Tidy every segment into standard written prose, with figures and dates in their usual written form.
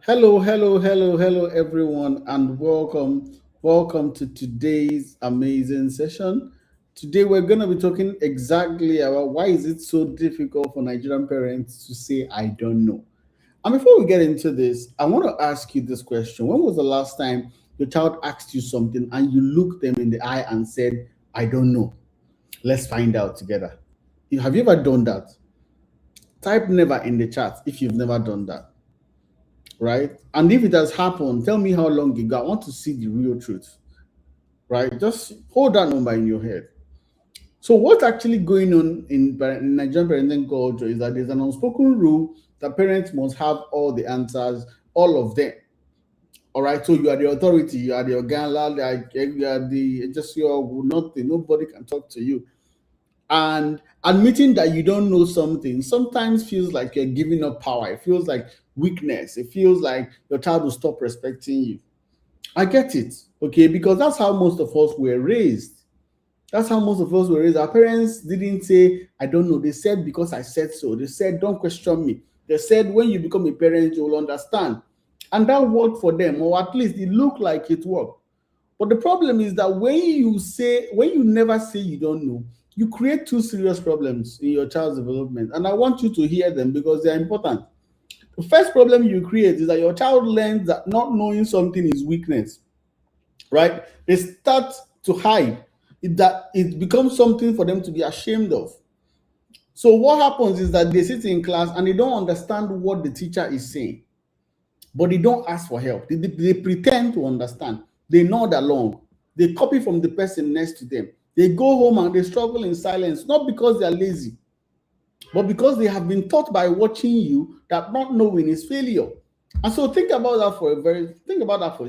Hello, everyone, and welcome to today's amazing session. Today, we're going to be talking exactly about why is it so difficult for Nigerian parents to say, I don't know. And before we get into this, I want to ask you this question. When was the last time your child asked you something and you looked them in the eye and said, I don't know? Let's find out together. Have you ever done that? Type never in the chat if you've never done that, right? And if it has happened, tell me how long ago. I want to see the real truth, right? Just hold that number in your head. So, what's actually going on in Nigerian parenting culture is that there's an unspoken rule that parents must have all the answers, all of them. All right. So, you are the authority, you are the organla, you are the just your nothing, nobody can talk to you. And admitting that you don't know something sometimes feels like you're giving up power. It feels like weakness. It feels like your child will stop respecting you. I get it, okay, because that's how most of us were raised. That's how most of us were raised. Our parents didn't say, I don't know. They said, because I said so. They said, don't question me. They said, when you become a parent, you will understand. And that worked for them, or at least it looked like it worked. But the problem is that when you never say you don't know, you create two serious problems in your child's development. And I want you to hear them because they're important. The first problem you create is that your child learns that not knowing something is weakness, right? They start to hide that it becomes something for them to be ashamed of. So what happens is that they sit in class and they don't understand what the teacher is saying, but they don't ask for help. They pretend to understand. They nod along. They copy from the person next to them. They go home and they struggle in silence, not because they are lazy, but because they have been taught by watching you that not knowing is failure. And so think about that for a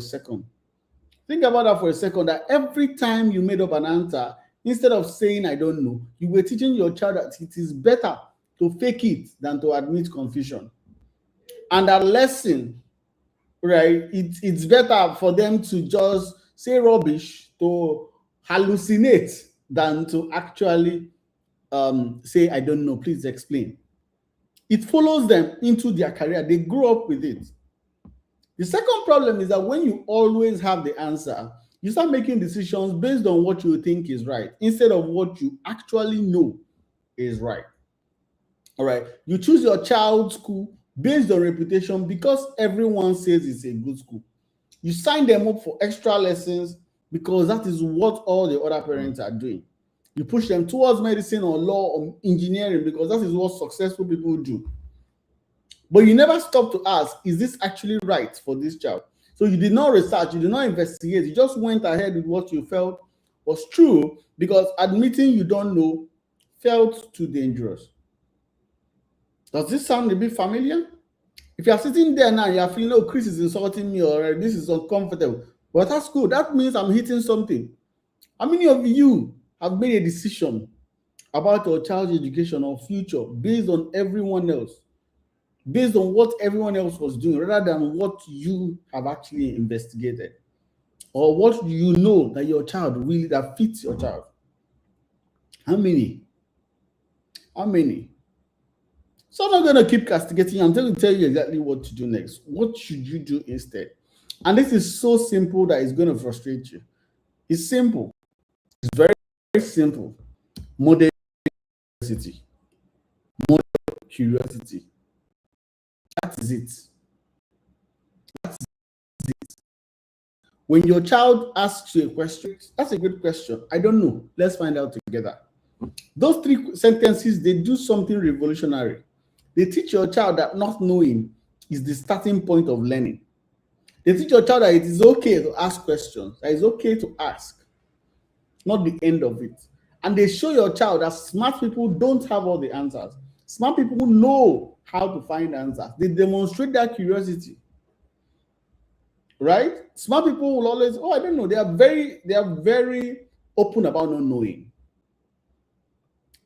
second. Think about that for a second. That every time you made up an answer, instead of saying I don't know, you were teaching your child that it is better to fake it than to admit confusion. And that lesson, right? It's better for them to just say rubbish, to hallucinate, than to actually say, I don't know, please explain. It follows them into their career. They grow up with it. The second problem is that when you always have the answer, you start making decisions based on what you think is right instead of what you actually know is right. All right. You choose your child's school based on reputation because everyone says it's a good school. You sign them up for extra lessons because that is what all the other parents are doing. You push them towards medicine or law or engineering because that is what successful people do. But you never stop to ask, is this actually right for this child? So you did not research, you did not investigate, you just went ahead with what you felt was true because admitting you don't know felt too dangerous. Does this sound a bit familiar? If you are sitting there now, you are feeling, oh, Chris is insulting me or this is uncomfortable. But that's good. That means I'm hitting something. How many of you have made a decision about your child's education or future based on everyone else, based on what everyone else was doing, rather than what you have actually investigated or what you know that your child really that fits your child? How many? How many? So I'm not going to keep castigating you. I'm going to tell you exactly what to do next. What should you do instead? And this is so simple that it's going to frustrate you. It's simple. It's very, very simple. Model curiosity. Model curiosity. That is it. That's it. When your child asks you a question, that's a good question. I don't know. Let's find out together. Those three sentences, they do something revolutionary. They teach your child that not knowing is the starting point of learning. They teach your child that it is okay to ask questions, that it's okay to ask, not the end of it. And they show your child that smart people don't have all the answers. Smart people know how to find answers. They demonstrate their curiosity. Right? Smart people will always, oh, I don't know. They are very open about not knowing.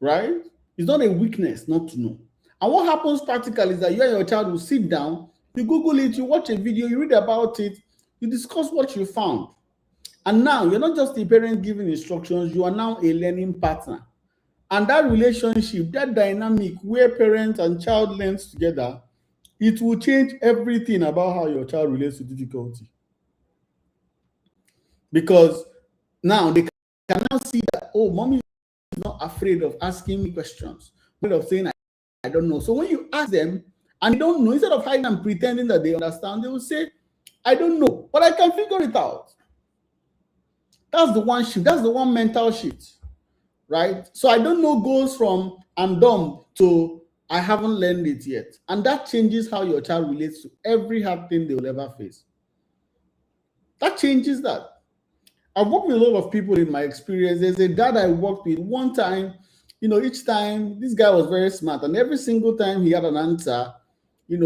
Right? It's not a weakness not to know. And what happens practically is that you and your child will sit down, you Google it, you watch a video, you read about it, you discuss what you found. And now you're not just a parent giving instructions, you are now a learning partner. And that relationship, that dynamic where parent and child learns together, it will change everything about how your child relates to difficulty. Because now they can now see that, oh, mommy is not afraid of asking me questions, afraid of saying I don't know. So when you ask them and they don't know, instead of hiding and pretending that they understand, they will say, I don't know, but I can figure it out. That's the one shift. That's the one mental shift, right? So I don't know goes from I'm dumb to I haven't learned it yet. And that changes how your child relates to every hard thing they will ever face. That changes that. I've worked with a lot of people in my experience. There's a dad I worked with one time, each time this guy was very smart, and every single time he had an answer, he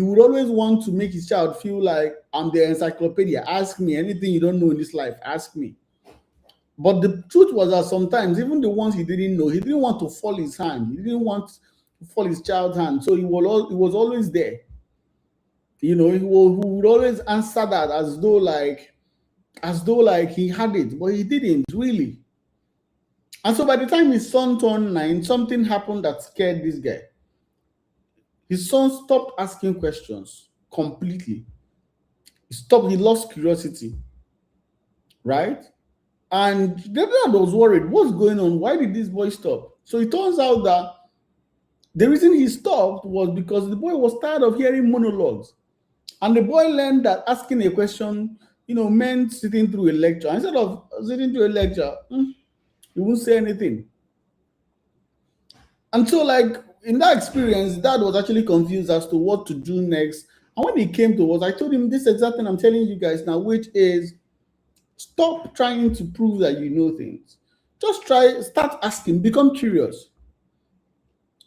would always want to make his child feel like I'm the encyclopedia. Ask me anything you don't know in this life, ask me. But the truth was that sometimes, even the ones he didn't know, he didn't want to fall his hand. He didn't want to fall his child's hand. So he was always there. He would always answer that as though like he had it, but he didn't really. And so by the time his son turned 9, something happened that scared this guy. His son stopped asking questions completely. He lost curiosity, right? And the dad was worried. What's going on? Why did this boy stop? So it turns out that the reason he stopped was because the boy was tired of hearing monologues. And the boy learned that asking a question, meant sitting through a lecture. Instead of sitting through a lecture, he won't say anything. And so, like, in that experience, dad was actually confused as to what to do next. And when he came to us, I told him this exact thing I'm telling you guys now, which is stop trying to prove that you know things. Just start asking, become curious,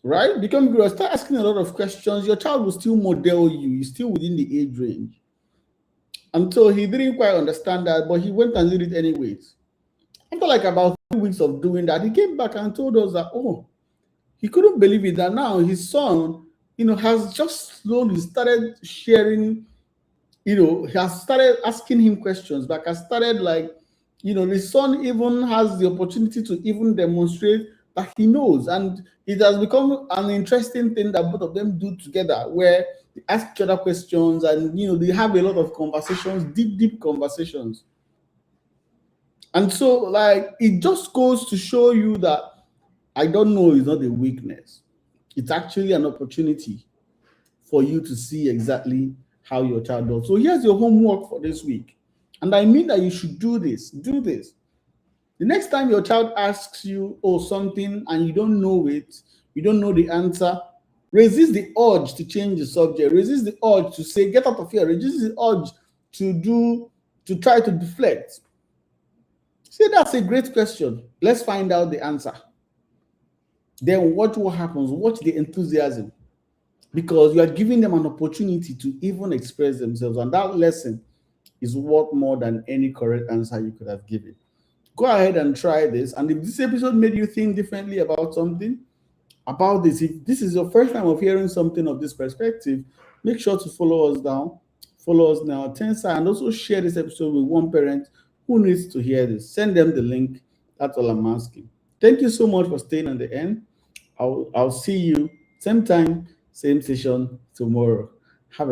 right? Become curious, start asking a lot of questions. Your child will still model you, he's still within the age range. And so he didn't quite understand that, but he went and did it anyways. After like about 3 weeks of doing that, he came back and told us that, oh, he couldn't believe it that now his son, has just slowly started sharing, he has started asking him questions, like has started like, the son even has the opportunity to even demonstrate that he knows. And it has become an interesting thing that both of them do together, where they ask each other questions and, they have a lot of conversations, deep, deep conversations. And so, like, it just goes to show you that I don't know is not a weakness. It's actually an opportunity for you to see exactly how your child does. So here's your homework for this week. And I mean that you should do this. Do this. The next time your child asks you, oh, something and you don't know it, you don't know the answer, resist the urge to change the subject. Resist the urge to say, get out of here. Resist the urge to try to deflect. Say, that's a great question. Let's find out the answer. Then watch what happens. Watch the enthusiasm. Because you are giving them an opportunity to even express themselves. And that lesson is worth more than any correct answer you could have given. Go ahead and try this. And if this episode made you think differently about something, about this, if this is your first time of hearing something of this perspective, make sure to follow us now, Tensa, and also share this episode with one parent who needs to hear this. Send them the link. That's all I'm asking. Thank you so much for staying on the end. I'll see you same time, same session tomorrow.